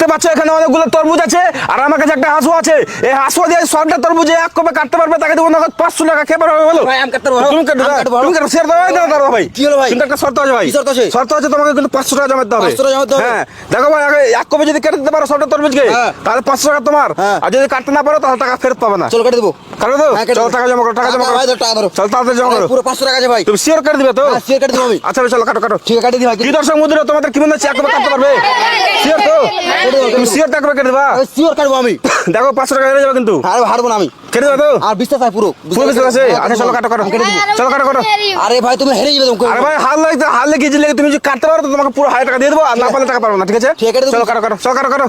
দেখতে পাচ্ছ এখানে অনেকগুলো তরমুজ আছে আর আমার কাছে একটা হাঁসও আছে। এই হাঁসও দিয়ে সবটা তরমুজে এক কোপে কাটতে পারবে, তাকে দেবো নগদ 500 টাকা। কে পারবে বলো? ভাই আমি কাটতে পারবো। তুমি কাটবে, তুমি কাটবে, শেয়ার দাও দাও ভাই। কি হলো ভাই? কিন্তু একটা শর্ত আছে ভাই। কি শর্ত আছে? শর্ত আছে, তোমাকে কিন্তু 500 টাকা জমা দিতে হবে। 500 টাকা জমা দিতে হবে? হ্যাঁ দেখো ভাই, আগে এক কোপে যদি কেটে দিতে পারো সবটা তরমুজকে তাহলে 500 টাকা তোমার। আর যদি কাটতে না পারো তাহলে টাকা ফেরত পাবে না। চলো কেটে দেবো। কাটো তো, চলো টাকা জমা করো, টাকা জমা করো ভাই টাকা ধরো। চল তাড়াতাড়ি জমা করো। পুরো 500 টাকা আছে ভাই। তুমি শিওর কেটে দিবে তো? হ্যাঁ শিওর কেটে দেবো আমি। আচ্ছা চলো কাটো কাটো। ঠিক আছে কেটে দিই ভাই। কি দর্শক বন্ধুরা, তোমাদের কি মনে হচ্ছে এক কোপে কাটতে পারবে? শিওর তো? তুমি শিওর এক কোপে কেটে দিবা? শিওর কাটবো আমি। দেখো 500 টাকা হেরে যাবে কিন্তু। আরে হারবো না আমি। কেটে দেবে তো? আর বিশ্বাস আছে পুরো। পুরো বিশ্বাস আছে? আচ্ছা চলো কাটো কাটো, চলো কাটো কাটো। আরে ভাই তুমি হেরে যাবে তুমি। আরে ভাই হারলে কি জিতলে, তুমি যদি কাটতে পারো তো তোমাকে পুরো 1000 টাকা দিয়ে দেবো, আর না পারলে টাকা পারবো না। ঠিক আছে ঠিক আছে, চলো কাটো কাটো, চলো কাটো কাটো।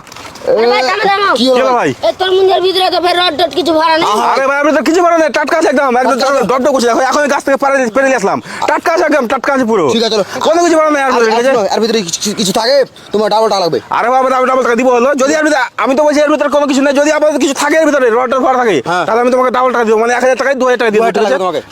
কি কি হলো হলো ভাই? এই তরমুজের ভিতরে তো ফের রড টড কিছু ভরা নেই। আরে ভাই আপনি তো কিছু বলেন না, টাটকা আছে একদম একদম ডট করছে। দেখো এখন গাছ থেকে পেরে নিয়ে আসলাম, টাটকা আছে একদম, টাটকা আছে পুরো। ঠিক আছে চলো। কোনো কিছু বলেন না আর ঠিক আছে? আর ভিতরে কিছু থাকে তোমার ডাবল টাকা লাগবে। আরে বাবা ডাবল টাকা দিব হলো। যদি আমি তো বলছি এর ভিতরে কোনো কিছু নেই, যদি আপনাদের কিছু থাকে এর ভিতরে রড ভরা থাকে তাহলে আমি তোমাকে ডাবল টাকা দিব, মানে 1000 টাকায় 2000 টাকা দিব।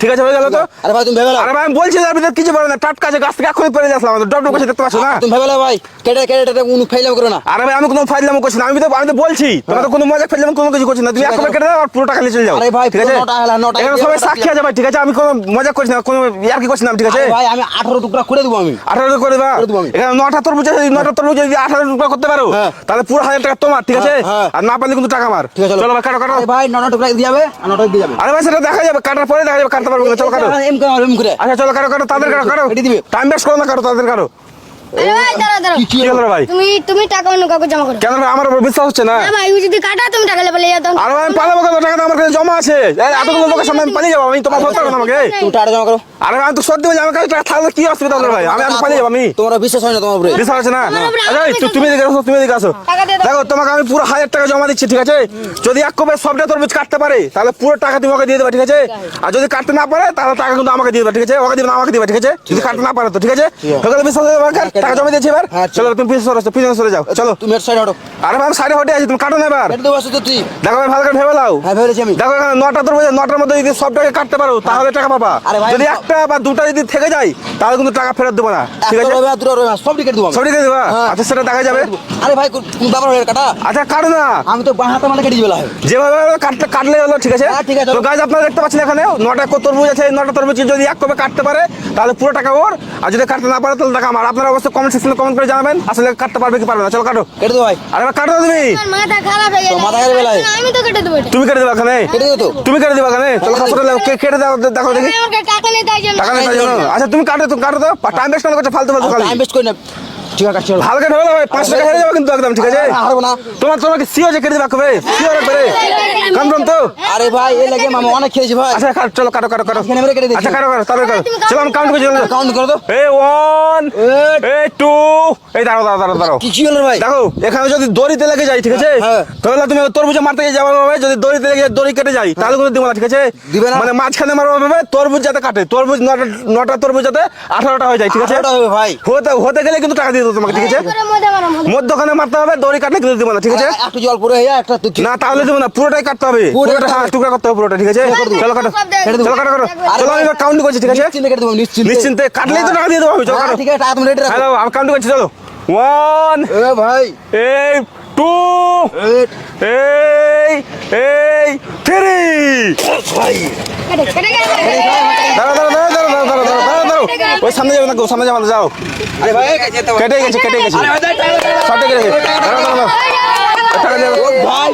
ঠিক আছে হয়ে গেল তো? আরে ভাই তুমি ভেবে নাও। আরে ভাই আমি বলছি এর ভিতরে কিছু বলেন না, টাটকা আছে গাছ থেকে এখনই পেরে নিয়ে আসলাম, ডট করছে দেখতে পাচ্ছ না? তুমি ভেবে নাও ভাই। কেটে কেটে কোনো ফাইলাম করো না। আরে ভাই আমি কোনো ফাইলামো করছি না, আমি তো বলছি তোমরা তো কোনো মজা ফাইলাম কোনো কিছু করছি না। তুমি একবার কেটে দাও আর পুরো টাকা নিয়ে চলে যাও। আরে ভাই ঠিক আছে? নটা এখানে সবাই সাক্ষী আছে ভাই। ঠিক আছে আমি কোনো মজা করছি না, কোনো ইয়ার কি করছি না। ঠিক আছে ভাই আমি 18 টুকরা করে দেবো আমি। 18 করে দেবা? করে দেবো আমি। এখানে 9টা তরমুজ আছে, 9টা তরমুজ যদি 18 টুকরা করতে পারো তাহলে পুরো 1000 টাকা তোমার। ঠিক আছে? আর না পারলে কিন্তু টাকা আমার। ঠিক আছে চলো ভাই কাটো কাটো। আরে ভাই 9টা টুকরা দিয়ে যাবে আর 9টা দিয়ে যাবে। আরে ভাই সেটা দেখা যাবে, কাটার পরে দেখা যাবে, কাটতে পারবো না। চলো কাটো। এম করে। আচ্ছা চলো কাটো কাটো, তাদের কাটো কাটো। কেটে দিবে। টাইম ওয়েস্ট করো না, কাটো তাদের কাটো। আরে ভাই দাঁড়াও। কি হলো রে ভাই? তুমি টাকা অন্য কাউকে জমা করো। কেন ভাই আমার উপর বিশ্বাস হচ্ছে না? না ভাই ও যদি কাটা তুমি টাকা লেবে যাও তখন। আরে ভাই আমি পালাবো কেন? টাকা তো আমার কাছে জমা আছে। এই এতগুলো লোকের সামনে আমি পালিয়ে যাবো? আমি তোমার সত্য কথা আমাকে। তুমি টাকা জমা করো। আরে ভাই আমি তো সত্যি বলছি, আমার কাছে টাকা থাকলে কি অসুবিধা হলো ভাই? আমি পালিয়ে যাবো আমি? তোমার বিশ্বাস হয় না তোমার উপরে? বিশ্বাস আছে না? উপরে আরে ভাই, আমার তুমি এদিকে আসো, তুমি এদিকে আসো। টাকা দিয়ে দাও। দেখো তোমাকে আমি পুরো 1000 টাকা জমা দিচ্ছি। ঠিক আছে? যদি এক কোপে সবটা তরমুজ কাটতে পারে তাহলে পুরো টাকা তুমি ওকে দিয়ে দেবে। ঠিক আছে? আর যদি কাটতে না পারে তাহলে টাকা কিন্তু আমাকে দিয়ে দেবে। ঠিক আছে? ওকে দিবে না, আমাকে দিবে। ঠিক আছে? যদি কাটতে না পারে তো ঠিক আছে? ওকে বিশ্বাস হয়ে যাবে, টাকা জমা দিয়েছি এবার। চলো তুমি পিছনে সরে যাও। চলো তুমি এর সাইড হটো। আরে ভাই আমি সাইডে হটে আছি, তুমি কাটো না এবার। কেটে দেবো আসো তো তুই। দেখো ভাই ভালো করে ভেবে নাও। হ্যাঁ ভেবেছি আমি। দেখো এখানে 9টা তরমুজ, 9টার মধ্যে যদি সবটাকে কাটতে পারো তাহলে টাকা পাবা। আরে ভাই, যদি একটা বা দুটা যদি থেকে যায় তাহলে কিন্তু টাকা ফেরত দেবো না। ঠিক আছে? একটা রবে আর দুটো রবে সব কেটে দেবো আমি। সব কেটে দেবা? হ্যাঁ। আচ্ছা সেটা দেখা যাবে। আরে ভাই কোন ব্যাপার হয়ে কাটা? আচ্ছা কাটো না, আমি তো বাঁ হাতে মানে কেটে দিবে লাগে। যেভাবে কাটলে হলো। ঠিক আছে? হ্যাঁ, ঠিক আছে। তো গাছ আপনারা দেখতে পাচ্ছেন এখানে 9টা তরমুজ আছে। এই 9টা তরমুজ যদি এক কোপে কাটতে পারে তাহলে পুরো টাকা ওর, আর যদি কাটতে না পারে তাহলে টাকা আমার। আপনারা অবশ্যই কমেন্ট সেকশনে কমেন্ট করে জানাবেন আসলে কাটতে পারবে কি পারবে না। চলো কাটো। কেটে দেবো ভাই। আরে ভাই কাটো না তুমি। আমার মাথা খারাপ হয়ে গেছে। তো মাথা খারাপ হয়ে গেছে। আমি তো কেটে দেবো এটা। তুমি কেটে দেবা এখানে? কেটে দেবো তো। তুমি কেটে দেবা এখানে? চলো হাসপাতালে কেটে দাও, দেখো দেখি। আমার কাছে টাকা নেই তাই জন্য। টাকা নেই তাই জন্য? আচ্ছা তুমি কাটো তো, টাইম ওয়েস্ট কেন করছো ফালতু খালি? টাইম ওয়েস্ট করি না। ঠিক আছে কাটছি। হালকা ঢোলো ভাই, 5 টাকা হেরে যাবে কিন্তু একদম। ঠিক আছে? হারবো না। তোমাকে সিও যে কেটে দেবা কবে? সিও একবারে কনফার্ম তো? আরে ভাই এই লাগে মামা অনেক খেয়েছি ভাই। আচ্ছা চলো কাটো কাটো কাটো। এখানে মেরে কেটে দিচ্ছি। আচ্ছা কাটো কাটো তাড়াতাড়ি কাটো। চলো আমি কাউন্ট করছি। কাউন্ট করো তো। এই 1 এই 2 এই দাঁড়াও। কি হলো ভাই? দেখো এখানে যদি দড়িতে লেগে যায়, ঠিক আছে, হ্যাঁ। তাহলে তুমি তরমুজে মারতে যাবে ভাই। যদি দড়িতে লেগে দড়ি কেটে যায় তাহলে কোনো দিবে না। ঠিক আছে? দিবে না? মানে মাঝখানে মারবে ভাবে, তরমুজ যাতে কাটে, তরমুজ 9টা তরমুজ যাতে 18টা হয়ে যায়। ঠিক আছে? 18টা হবে ভাই। হতে গেলে কিন্তু টাকা দিয়ে দেবো তোমাকে। ঠিক আছে? করে মজা মারো মজা। মধ্যখানে মারতে হবে, দড়ি কাটলে কিন্তু দেবো না। ঠিক আছে? একটু জল পড়ে একটা তুই না তাহলে দেবো না, পুরোটাই কাটতে হবে। পুরোটা হ্যাঁ টুকরা করতে হবে পুরোটা। ঠিক আছে? চলো কাটো, চলো কাটো। চলো আমি কাউন্ট করছি। ঠিক আছে? নিশ্চিন্তে কেটে দেবো নিশ্চিন্তে। নিশ্চিন্তে কাটলেই তো টাকা দিয়ে দেবো আমি। চলো কাটো। ঠিক আছে টাকা তুমি রেডি রাখো। হ্যালো আমি কাউন্ট করছি। চলো 1 এ ভাই এই 2 এই 3। কেটে গেছে। দাঁড়াও। ওই সামনে যাবে না, সামনে যাবে না, যাও। আরে ভাই কেটে গেছে। সবটা কেটে গেছে। দাঁড়াও। টাকা দেবো। ভাই